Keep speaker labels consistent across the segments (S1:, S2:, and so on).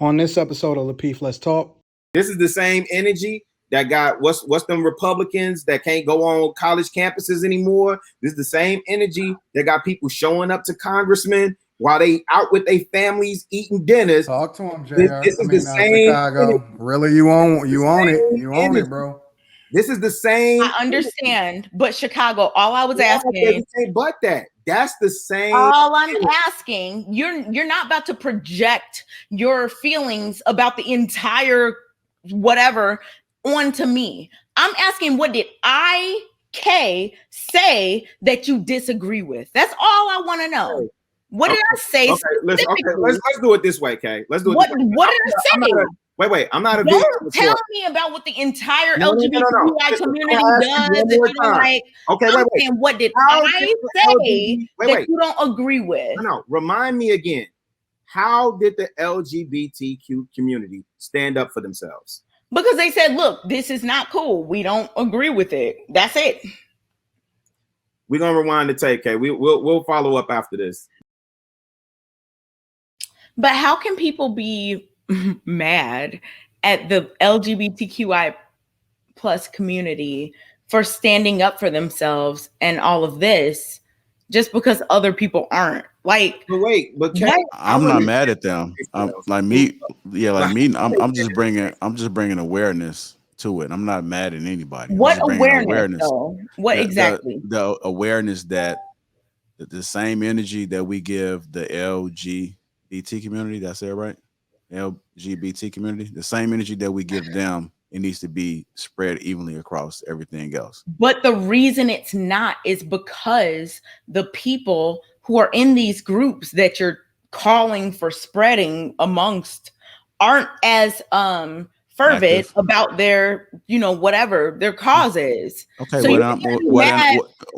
S1: On this episode of Lapeef, Let's Talk.
S2: This is the same energy that got what's them Republicans that can't go on college campuses anymore. This is the same energy that got people showing up to congressmen while they out with their families eating dinners.
S3: Talk to them, JR.
S2: This is the same
S3: Chicago.
S2: energy.
S3: Really, you own it, bro.
S2: This is the same.
S4: I understand, but Chicago, all I was asking.
S2: But that's the same.
S4: All I'm asking, you're not about to project your feelings about the entire whatever onto me. I'm asking, what did IK say that you disagree with? That's all I want to know. What did I say?
S2: Okay, let's do it this way, Kay. Let's do it.
S4: What did I say?
S2: Wait. I'm not a.
S4: Don't tell me about what the entire LGBTQI community does. If you don't like,
S2: okay, wait.
S4: What did I say that you don't agree with?
S2: No. Remind me again. How did the LGBTQ community stand up for themselves?
S4: Because they said, "Look, this is not cool. We don't agree with it. That's it."
S2: We're gonna rewind the tape, Kay. We'll follow up after this.
S4: But how can people be mad at the LGBTQI plus community for standing up for themselves and all of this just because other people aren't? Like,
S2: but
S5: I'm not mad at them. I'm just bringing awareness to it. I'm not mad at anybody.
S4: What awareness though? What exactly?
S5: The awareness that the same energy that we give the LGBT community, that's it, right? LGBT community, the same energy that we give them, it needs to be spread evenly across everything else.
S4: But the reason it's not is because the people who are in these groups that you're calling for spreading amongst aren't as fervent about their, whatever their cause is.
S5: Okay,
S4: so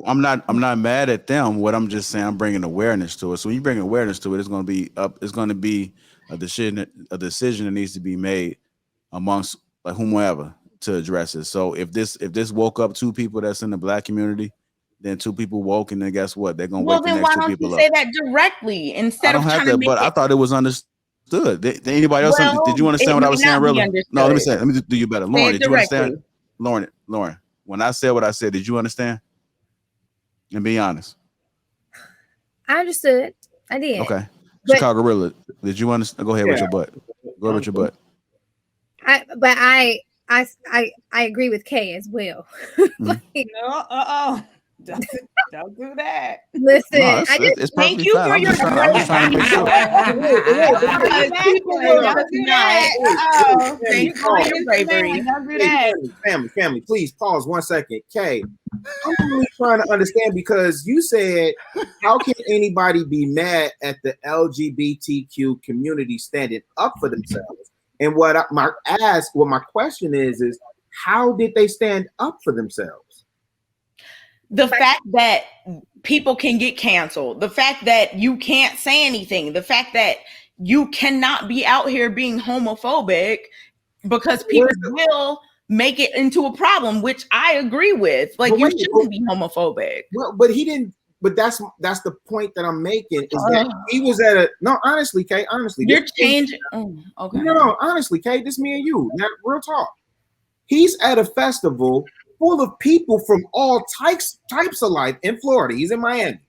S5: I'm not mad at them. What I'm just saying, I'm bringing awareness to it. So when you bring awareness to it, it's going to be It's going to be a decision that needs to be made amongst whomever to address it. So if this woke up two people that's in the Black community, then two people woke, and then guess what? They're going to wake the next two people up.
S4: Well, then why don't you say that directly instead of trying to make
S5: but I thought it was understood. Did anybody else? Did you understand what I was saying? Really? No. Let me do you better, Lauren. Did you understand? Lauren. When I said what I said, did you understand? And be honest.
S6: I understood. I did.
S5: Okay. Chicagorilla, did you understand? Go ahead with your butt. Go ahead with your butt.
S6: I agree with Kay as well.
S4: Don't do that.
S6: Listen,
S5: it's
S4: thank you for your
S5: bravery.
S4: Thank you for your bravery. Don't do that.
S2: Family, please pause 1 second. Kay, I'm really trying to understand because you said, how can anybody be mad at the LGBTQ community standing up for themselves? And my question is how did they stand up for themselves?
S4: The fact that people can get canceled, the fact that you can't say anything, the fact that you cannot be out here being homophobic because people will make it into a problem, which I agree with. Like, you shouldn't be homophobic.
S2: Well, but he didn't. But that's the point that I'm making is that he was at honestly, Kay,
S4: you're changing. Okay.
S2: No, honestly, Kay, this me and you. Now, real talk. He's at a festival full of people from all types of life in Florida. He's in Miami.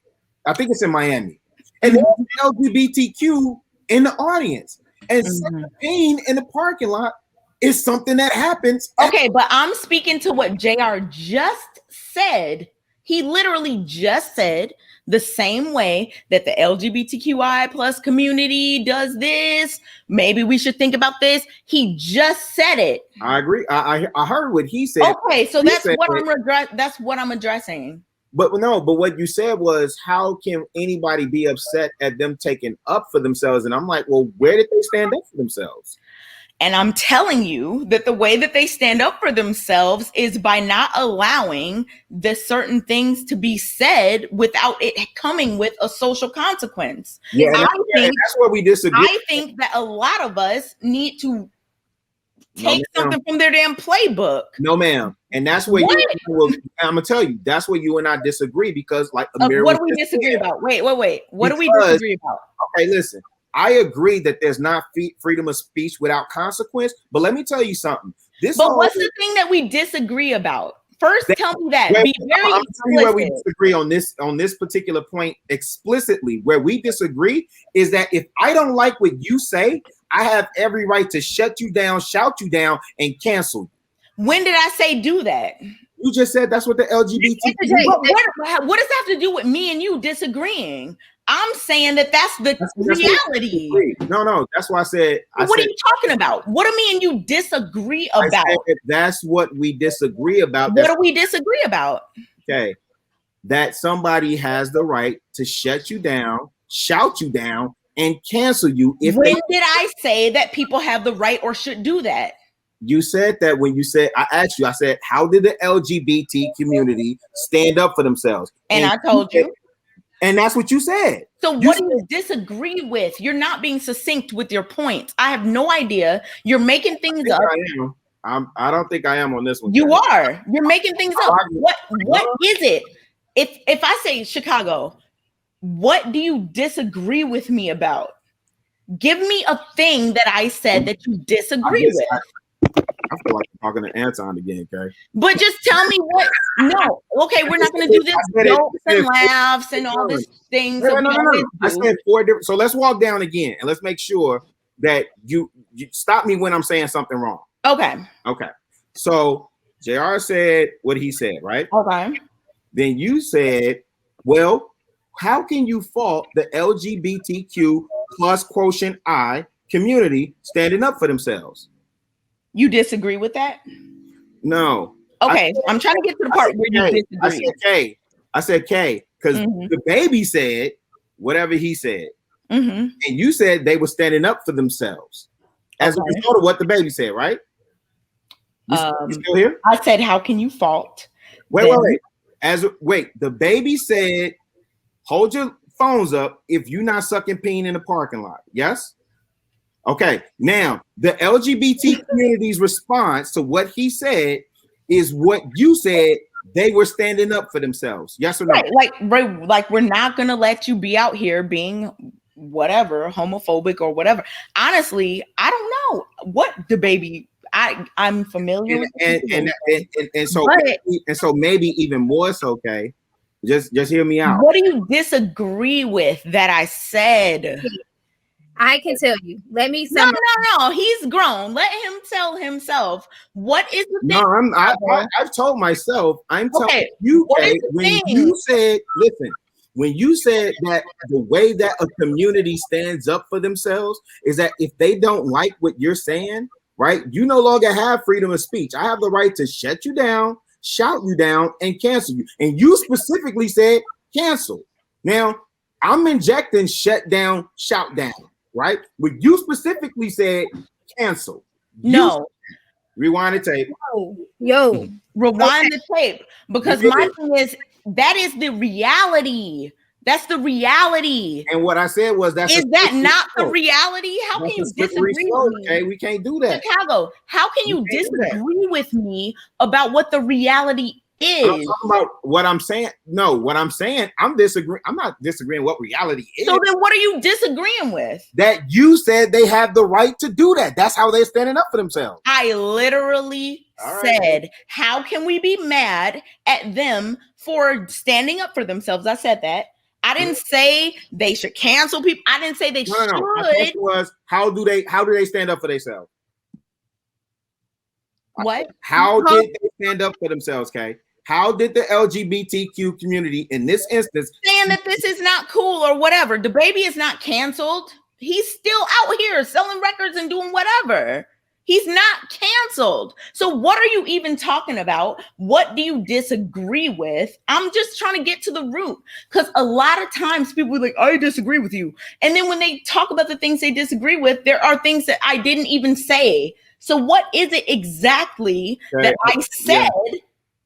S2: I think it's in Miami. And there's LGBTQ in the audience. And such pain in the parking lot is something that happens.
S4: Okay, but I'm speaking to what JR just said. He literally just said the same way that the LGBTQI plus community does this. Maybe we should think about this. He just said it.
S2: I agree. I heard what he said.
S4: Okay, so that's what I'm addressing.
S2: But what you said was, how can anybody be upset at them taking up for themselves? And I'm like, well, where did they stand up for themselves?
S4: And I'm telling you that the way that they stand up for themselves is by not allowing the certain things to be said without it coming with a social consequence.
S2: Yeah, that's where we disagree.
S4: I think that a lot of us need to take something from their damn playbook.
S2: No, ma'am. And that's where I'm gonna tell you, that's where you and I disagree because, like,
S4: what do we disagree about? Wait. What do we disagree about?
S2: Okay, listen. I agree that there's not freedom of speech without consequence. But let me tell you something.
S4: But what's the thing that we disagree about? First, tell me that. Be very
S2: I'm
S4: explicit.
S2: telling you where we disagree on this particular point explicitly. Where we disagree is that if I don't like what you say, I have every right to shut you down, shout you down, and cancel you.
S4: When did I say do that?
S2: You just said that's what the LGBT.
S4: What does that have to do with me and you disagreeing? I'm saying that's the reality.
S2: No, that's why I said.
S4: What are you talking about? What do me and you disagree about?
S2: That's what we disagree about.
S4: What do we disagree about?
S2: Okay, that somebody has the right to shut you down, shout you down, and cancel you.
S4: When did I say that people have the right or should do that?
S2: You said that when you said, I asked you, I said, how did the LGBT community stand up for themselves?
S4: And I told you.
S2: And that's what you said.
S4: So what do you disagree with? You're not being succinct with your points. I have no idea. You're making things up.
S2: I don't think I am on this one.
S4: You are. You're making things up. What is it? If I say Chicago, what do you disagree with me about? Give me a thing that I said that you disagree with.
S2: I feel like I'm talking to Anton again, okay?
S4: But just tell me what. No, okay, we're not going to do this jokes and laughs and all these things.
S2: No. I said 4 different. So let's walk down again and let's make sure that you stop me when I'm saying something wrong.
S4: Okay.
S2: So JR said what he said, right?
S4: Okay.
S2: Then you said, well, how can you fault the LGBTQ plus quotient I community standing up for themselves?
S4: You disagree with that?
S2: No.
S4: Okay, I'm trying to get to the part where you disagree.
S2: I said K, because the baby said whatever he said. And you said they were standing up for themselves. As a result of what the baby said, right? You still here?
S4: I said, how can you fault?
S2: Wait. The baby said, hold your phones up if you're not sucking peen in the parking lot. Yes? Okay, now the LGBT community's response to what he said is what you said they were standing up for themselves. Yes or no?
S4: Right, like we're not gonna let you be out here being whatever, homophobic or whatever. Honestly, I don't know what the baby. I'm familiar with
S2: and so maybe even more so. Okay, just hear me out.
S4: What do you disagree with that I said?
S6: I can tell you. Let me.
S4: No. He's grown. Let him tell himself. What is the thing?
S2: No, I've told myself. I'm telling you. You said, listen. When you said that the way that a community stands up for themselves is that if they don't like what you're saying, right? You no longer have freedom of speech. I have the right to shut you down, shout you down, and cancel you. And you specifically said cancel. Now I'm injecting shut down, shout down. Right? But you specifically said cancel.
S4: No.
S2: Rewind the tape.
S6: Yo.
S4: Rewind the tape. Because my thing is, that is the reality. That's the reality.
S2: And what I said was
S4: is that not the reality? How can you disagree with me?
S2: Okay, we can't do that.
S4: Chicago, how can you disagree with me about what the reality is?
S2: I'm talking about what I'm saying. No, what I'm saying, I'm disagreeing. I'm not disagreeing what reality is.
S4: So then what are you disagreeing with?
S2: That you said they have the right to do that. That's how they're standing up for themselves.
S4: I literally said, how can we be mad at them for standing up for themselves? I said that. I didn't say they should cancel people. I didn't say they should.
S2: My question was, how do they stand up for themselves?
S4: What?
S2: How did they stand up for themselves, Kay? How did the LGBTQ community in this instance
S4: saying that this is not cool or whatever? The baby is not canceled. He's still out here selling records and doing whatever. He's not canceled. So what are you even talking about? What do you disagree with? I'm just trying to get to the root, because a lot of times people are like, I disagree with you. And then when they talk about the things they disagree with, there are things that I didn't even say. So what is it exactly that I said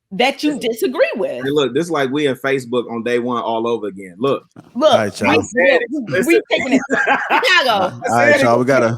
S4: that you disagree with?
S2: Hey, look, this is like we in Facebook on day one all over again. Look,
S5: all right, y'all.
S4: We taking it. Chicago.
S5: All right, y'all. We gotta.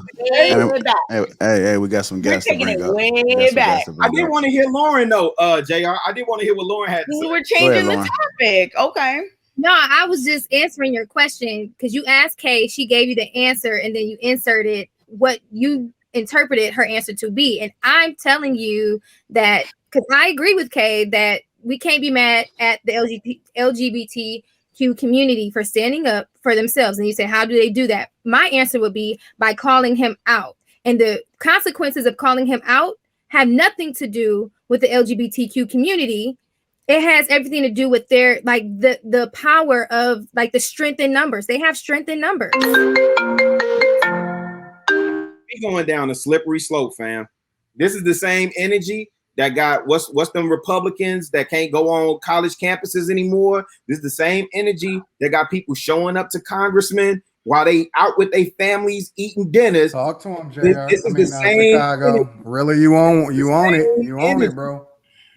S5: Hey, we got some guests to bring up.
S4: Way back.
S2: I did want to hear Lauren though, JR. I did want to hear what Lauren had to say.
S4: We were changing the topic. Okay.
S6: No, I was just answering your question because you asked Kay, she gave you the answer, and then you inserted what you interpreted her answer to be. And I'm telling you that because I agree with Kay that we can't be mad at the LGBTQ community for standing up for themselves. And you say, how do they do that? My answer would be by calling him out. And the consequences of calling him out have nothing to do with the LGBTQ community. It has everything to do with their like the power of like the strength in numbers. They have strength in numbers.
S2: We going down a slippery slope, fam. This is the same energy that got what's them Republicans that can't go on college campuses anymore. This is the same energy that got people showing up to congressmen while they out with their families eating dinners.
S3: Talk to him, JR.
S2: This is the same
S3: Chicago. Really, you own it, bro.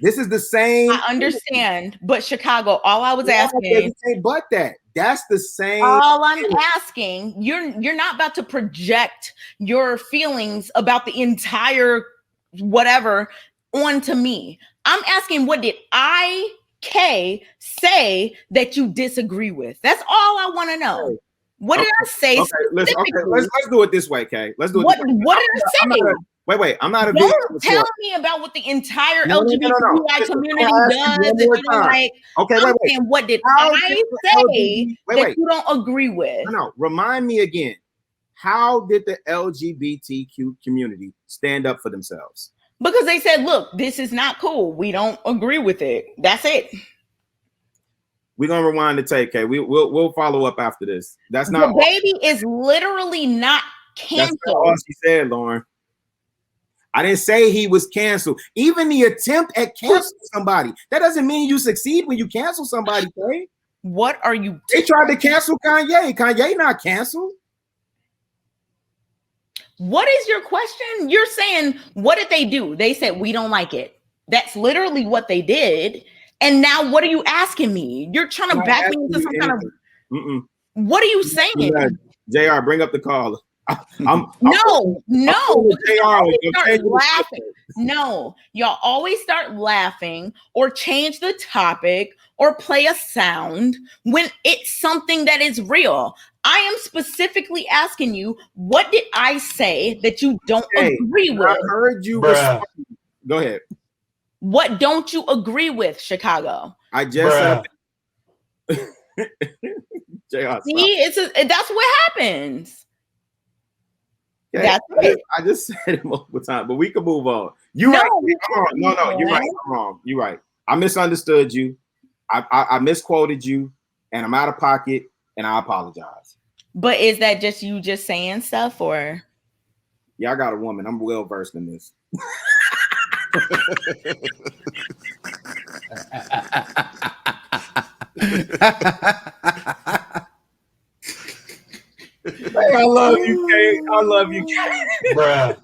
S2: This is the same.
S4: I understand, but Chicago, all I was asking,
S2: but that's the same.
S4: all I'm asking, you're not about to project your feelings about the entire whatever onto me. I'm asking, what did Kay, say that you disagree with? That's all I want to know. What did I say?
S2: Okay, let's do it this way, Kay. Let's do it.
S4: What did I say?
S2: Wait. I'm not a
S4: Don't tell me about what the entire LGBTQI community does. That you don't like.
S2: Okay, wait.
S4: What did I say that you don't agree with?
S2: No, remind me again. How did the LGBTQ community stand up for themselves?
S4: Because they said, look, this is not cool. We don't agree with it. That's it.
S2: We're gonna rewind the tape, Kay. We'll follow up after this. That's not
S4: the baby is literally not canceled.
S2: That's all she said, Lauren. I didn't say he was canceled. Even the attempt at canceling somebody, that doesn't mean you succeed when you cancel somebody, Kay.
S4: What are you?
S2: They tried to cancel Kanye. Kanye not canceled.
S4: What is your question? You're saying, what did they do? They said, we don't like it. That's literally what they did. And now what are you asking me? You're trying to back me into some kind of, what are you saying?
S2: JR, bring up the caller.
S4: No. Y'all always start laughing or change the topic or play a sound when it's something that is real. I am specifically asking you, what did I say that you don't agree with?
S2: I heard you. Go ahead.
S4: What don't you agree with, Chicago?
S2: I just said.
S4: See, that's what happens.
S2: Okay. That's it. I just said it multiple times, but we can move on. You're right. No, you're right. I'm wrong. You're right. I misunderstood you. I misquoted you, and I'm out of pocket, and I apologize.
S4: But is that just you just saying stuff, or?
S2: Yeah, I got a woman. I'm well versed in this. Hey, I love you, Kay. I love you, Kay.
S7: Bruh.